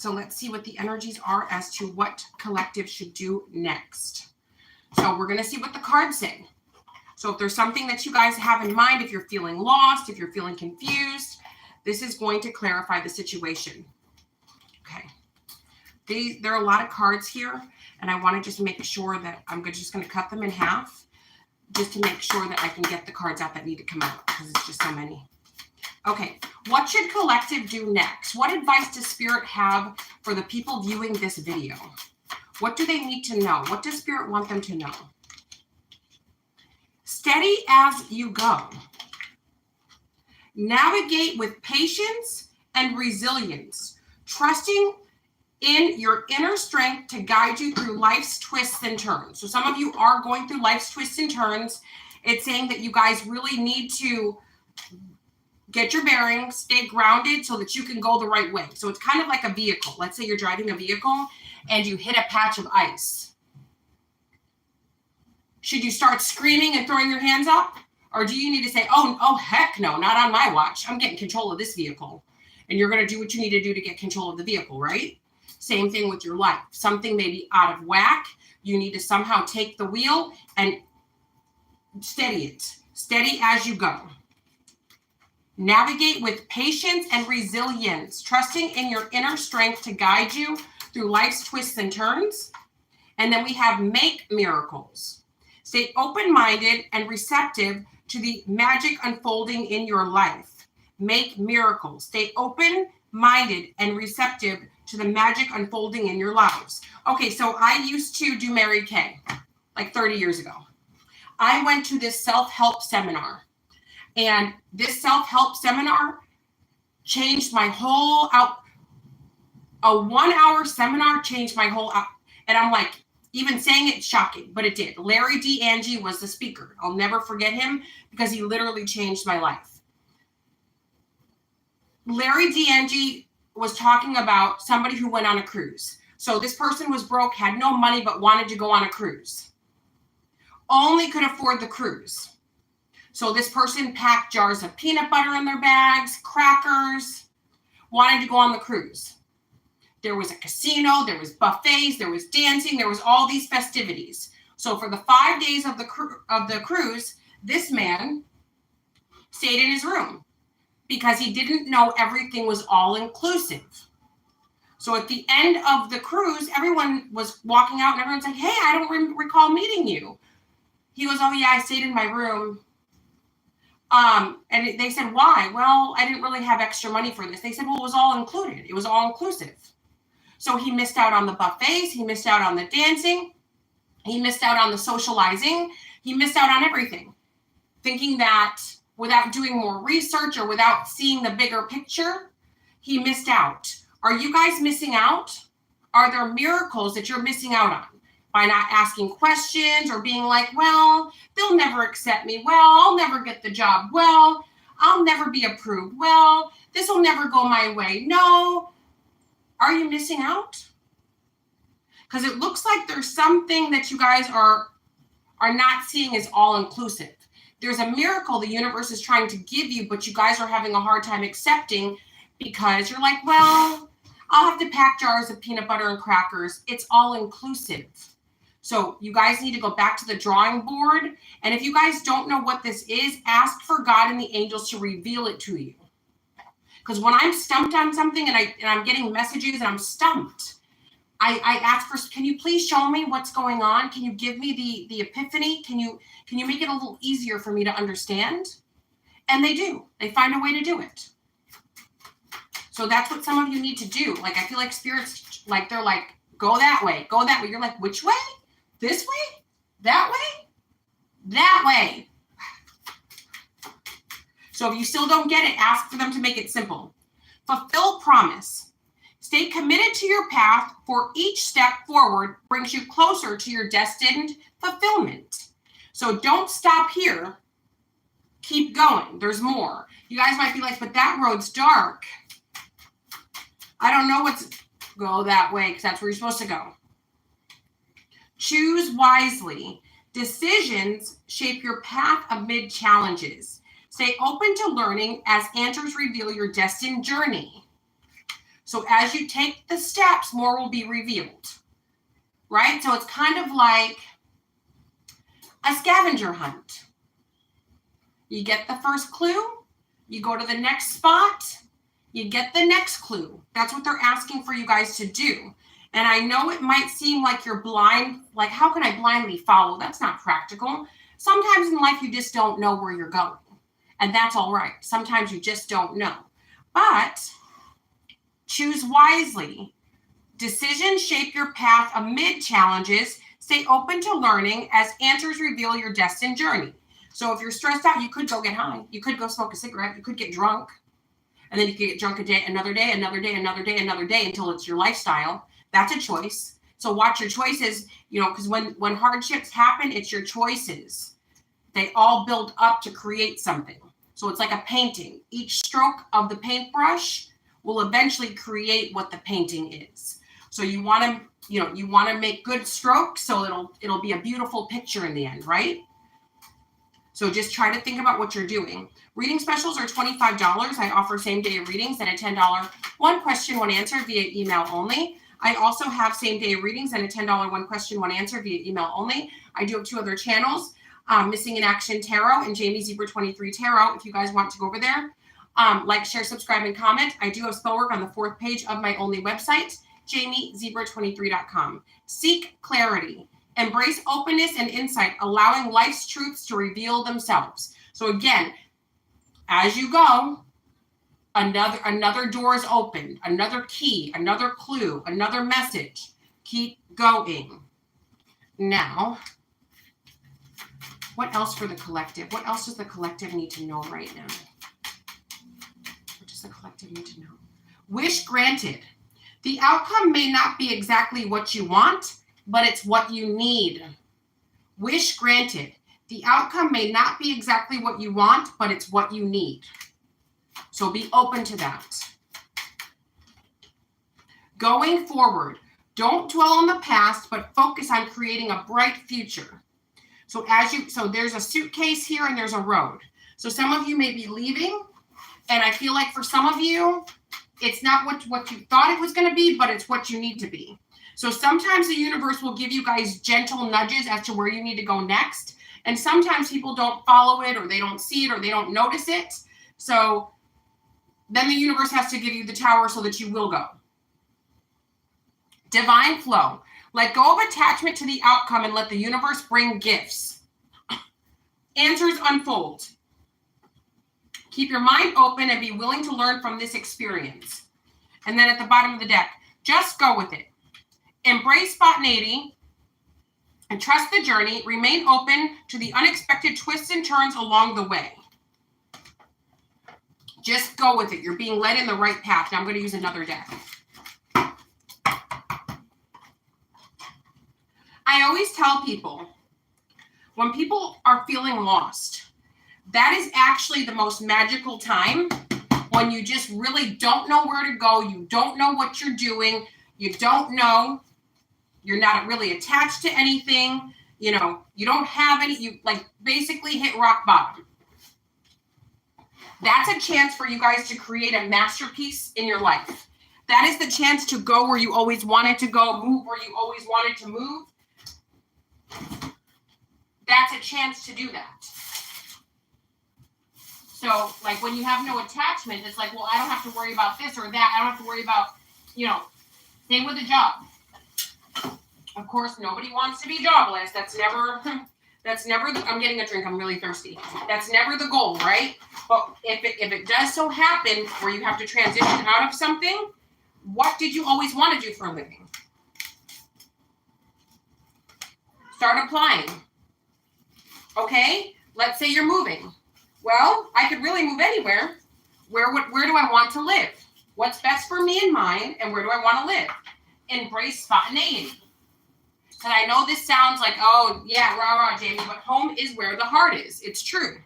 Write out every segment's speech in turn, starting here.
So let's see what the energies are as to what collective should do next. So we're going to see what the cards say. So if there's something that you guys have in mind, if you're feeling lost, if you're feeling confused, this is going to clarify the situation. Okay. There are a lot of cards here, and I want to just make sure that I'm just going to cut them in half just to make sure that I can get the cards out that need to come out because it's just so many. Okay, what should collective do next? What advice does Spirit have for the people viewing this video? What do they need to know? What does Spirit want them to know? Steady as you go. Navigate with patience and resilience, trusting in your inner strength to guide you through life's twists and turns. So some of you are going through life's twists and turns. It's saying that you guys really need to get your bearings, stay grounded so that you can go the right way. So it's kind of like a vehicle. Let's say you're driving a vehicle and you hit a patch of ice. Should you start screaming and throwing your hands up? Or do you need to say, oh, heck no, not on my watch. I'm getting control of this vehicle. And you're going to do what you need to do to get control of the vehicle, right? Same thing with your life. Something may be out of whack. You need to somehow take the wheel and steady it. Steady as you go. Navigate with patience and resilience, trusting in your inner strength to guide you through life's twists and turns. And then we have make miracles. Stay open-minded and receptive to the magic unfolding in your life. Make miracles. Stay open-minded and receptive to the magic unfolding in your lives. Okay, so I used to do Mary Kay like 30 years ago. I went to this self-help seminar. And this self-help seminar changed my whole a 1-hour seminar changed my whole and I'm like, even saying it, shocking, but it did. Larry D. Angie was the speaker. I'll never forget him because he literally changed my life. Larry D. Angie was talking about somebody who went on a cruise. So this person was broke, had no money, but wanted to go on a cruise. Only could afford the cruise. So this person packed jars of peanut butter in their bags, crackers, wanted to go on the cruise. There was a casino, there was buffets, there was dancing, there was all these festivities. So for the 5 days of the cruise, this man stayed in his room because he didn't know everything was all inclusive. So at the end of the cruise, everyone was walking out and everyone's like, hey, I don't recall meeting you. He goes, oh yeah, I stayed in my room. And they said, why? Well, I didn't really have extra money for this. They said, well, it was all included. It was all inclusive. So he missed out on the buffets. He missed out on the dancing. He missed out on the socializing. He missed out on everything, thinking that without doing more research or without seeing the bigger picture, he missed out. Are you guys missing out? Are there miracles that you're missing out on? By not asking questions or being like, well, they'll never accept me. Well, I'll never get the job. Well, I'll never be approved. Well, this will never go my way. No. Are you missing out? Because it looks like there's something that you guys are not seeing as all inclusive. There's a miracle the universe is trying to give you, but you guys are having a hard time accepting because you're like, well, I'll have to pack jars of peanut butter and crackers. It's all inclusive. So you guys need to go back to the drawing board. And if you guys don't know what this is, ask for God and the angels to reveal it to you. Because when I'm stumped on something and I'm getting messages and I'm stumped, I ask for, can you please show me what's going on? Can you give me the epiphany? Can you make it a little easier for me to understand? And they do. They find a way to do it. So that's what some of you need to do. Like, I feel like spirits, like, they're like, go that way, go that way. You're like, which way? This way? That way? That way. So if you still don't get it, ask for them to make it simple. Fulfill promise. Stay committed to your path, for each step forward brings you closer to your destined fulfillment. So don't stop here. Keep going. There's more. You guys might be like, but that road's dark. I don't know go that way because that's where you're supposed to go. Choose wisely. Decisions shape your path amid challenges. Stay open to learning as answers reveal your destined journey. So as you take the steps, more will be revealed, right? So it's kind of like a scavenger hunt. You get the first clue, you go to the next spot, you get the next clue. That's what they're asking for you guys to do. And I know it might seem like you're blind, like how can I blindly follow? That's not practical. Sometimes in life you just don't know where you're going. And that's all right. Sometimes you just don't know. But choose wisely. Decisions shape your path amid challenges. Stay open to learning as answers reveal your destined journey. So if you're stressed out, you could go get high. You could go smoke a cigarette. You could get drunk. And then you could get drunk a day, another day, another day, another day, another day until it's your lifestyle. That's a choice. So watch your choices, because when hardships happen, it's your choices. They all build up to create something. So it's like a painting. Each stroke of the paintbrush will eventually create what the painting is. So you want to make good strokes so it'll be a beautiful picture in the end, right? So just try to think about what you're doing. Reading specials are $25. I offer same-day readings at a $10 one question, one answer via email only. I also have same-day readings at a $10 one question, one answer via email only. I do have 2 other channels, Missing in Action Tarot and Jamie Zebra 23 Tarot. If you guys want to go over there, like, share, subscribe, and comment. I do have spell work on the 4th page of my only website, jamiezebra23.com. Seek clarity. Embrace openness and insight, allowing life's truths to reveal themselves. So again, as you go, another door is opened, another key, another clue, another message. Keep going. Now, what else for the collective? What else does the collective need to know right now? What does the collective need to know? Wish granted. The outcome may not be exactly what you want, but it's what you need. Wish granted. The outcome may not be exactly what you want, but it's what you need. So be open to that. Going forward, don't dwell on the past, but focus on creating a bright future. So there's a suitcase here and there's a road. So some of you may be leaving, and I feel like for some of you, it's not what you thought it was going to be, but it's what you need to be. So sometimes the universe will give you guys gentle nudges as to where you need to go next. And sometimes people don't follow it, or they don't see it, or they don't notice it. So then the universe has to give you the tower so that you will go. Divine flow. Let go of attachment to the outcome and let the universe bring gifts. Answers unfold. Keep your mind open and be willing to learn from this experience. And then at the bottom of the deck, just go with it. Embrace spontaneity and trust the journey. Remain open to the unexpected twists and turns along the way. Just go with it. You're being led in the right path. Now I'm going to use another deck. I always tell people, when people are feeling lost, that is actually the most magical time, when you just really don't know where to go. You don't know what you're doing. You don't know. You're not really attached to anything. You don't have any, you basically hit rock bottom. That's a chance for you guys to create a masterpiece in your life. That is the chance to go where you always wanted to go, move where you always wanted to move. That's a chance to do that. So, when you have no attachment, it's like, well, I don't have to worry about this or that. I don't have to worry about, same with a job. Of course, nobody wants to be jobless. That's never I'm getting a drink. I'm really thirsty. That's never the goal, right? But if it does so happen where you have to transition out of something, what did you always want to do for a living? Start applying. Okay? Let's say you're moving. Well, I could really move anywhere. Where do I want to live? What's best for me and mine, and where do I want to live? Embrace spontaneity. And I know this sounds like, oh, yeah, rah, Jamie, but home is where the heart is. It's true.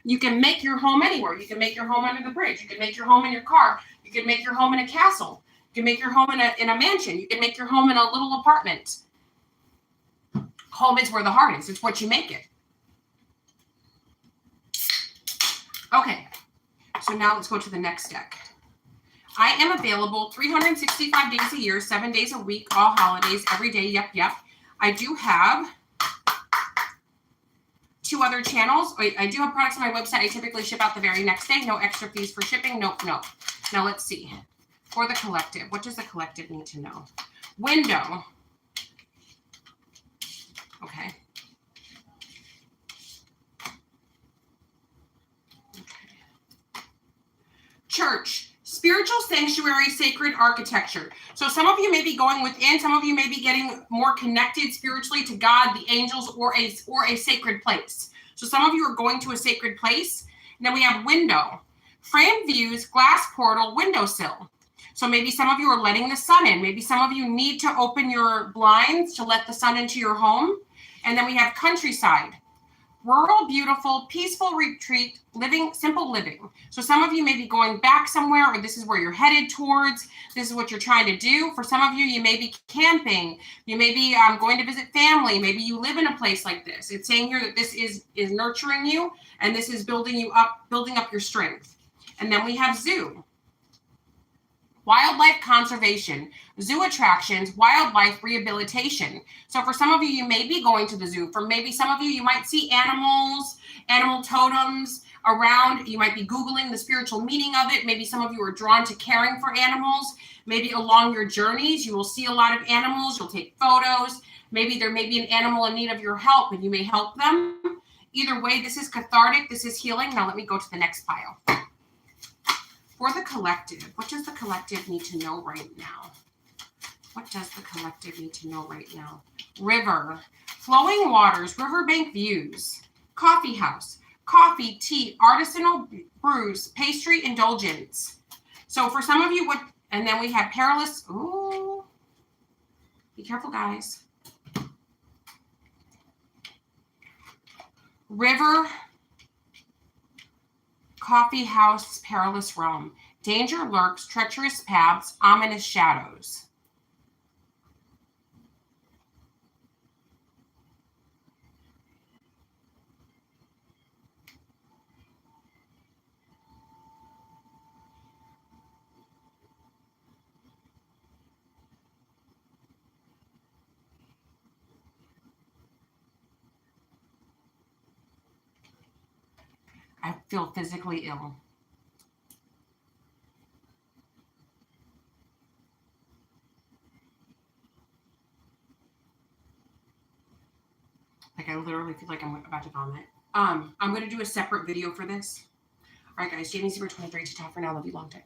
You can make your home anywhere. You can make your home under the bridge. You can make your home in your car. You can make your home in a castle. You can make your home in a mansion. You can make your home in a little apartment. Home is where the heart is. It's what you make it. Okay. So now let's go to the next deck. I am available 365 days a year, 7 days a week, all holidays, every day. Yep. I do have 2 other channels. I do have products on my website. I typically ship out the very next day. No extra fees for shipping. Nope. Now let's see. For the collective, what does the collective need to know? Window. Okay. Church, spiritual sanctuary, sacred architecture. So some of you may be going within, some of you may be getting more connected spiritually to God, the angels, or a sacred place. So some of you are going to a sacred place. And then we have window, frame views, glass portal, windowsill. So maybe some of you are letting the sun in. Maybe some of you need to open your blinds to let the sun into your home. And then we have countryside, rural, beautiful, peaceful retreat, living, simple living. So some of you may be going back somewhere, or this is where you're headed towards. This is what you're trying to do. For some of you, you may be camping. You may be going to visit family. Maybe you live in a place like this. It's saying here that this is nurturing you, and this is building up your strength. And then we have zoo. Wildlife conservation, zoo attractions, wildlife rehabilitation. So for some of you, you may be going to the zoo. For maybe some of you, you might see animals, animal totems around. You might be Googling the spiritual meaning of it. Maybe some of you are drawn to caring for animals. Maybe along your journeys, you will see a lot of animals. You'll take photos. Maybe there may be an animal in need of your help, and you may help them. Either way, this is cathartic. This is healing. Now let me go to the next pile. For the collective, what does the collective need to know right now? What does the collective need to know right now? River, flowing waters, riverbank views, coffee house, coffee, tea, artisanal brews, pastry, indulgence. So for some of you, and then we have perilous, ooh, be careful, guys. River, coffee house, perilous realm. Danger lurks, treacherous paths, ominous shadows. I feel physically ill. Like I literally feel like I'm about to vomit. I'm going to do a separate video for this. All right, guys. Jamie Zebra 23 to talk for now. Love you long time.